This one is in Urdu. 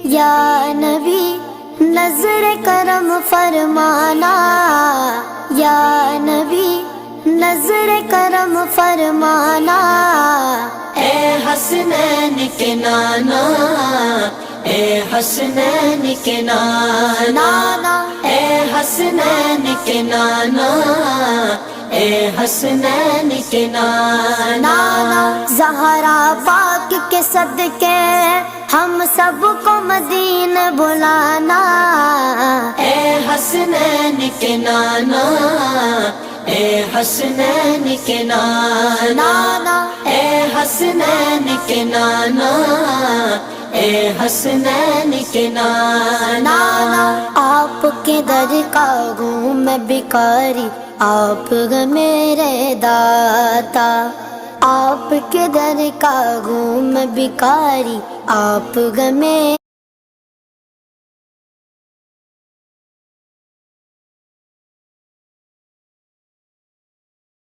یا نبی نظر کرم فرمانا، یا نبی نظر کرم فرمانا، اے حسنین کے نانا، اے حسنین کے نانا، اے حسنین کے نانا، اے حسنین کے نانا۔ زہرا پاک کے صدقے ہم سب کو مدینہ بلانا، اے حسنین کے نانا، اے حسنین کے نانا، اے حسنین کے نانا، اے حسنین کے نانا۔ آپ کے در کا ہوں میں بھکاری، آپ میرے داتا، آپ کے در کا ہوں میں بھکاری، آپ میرے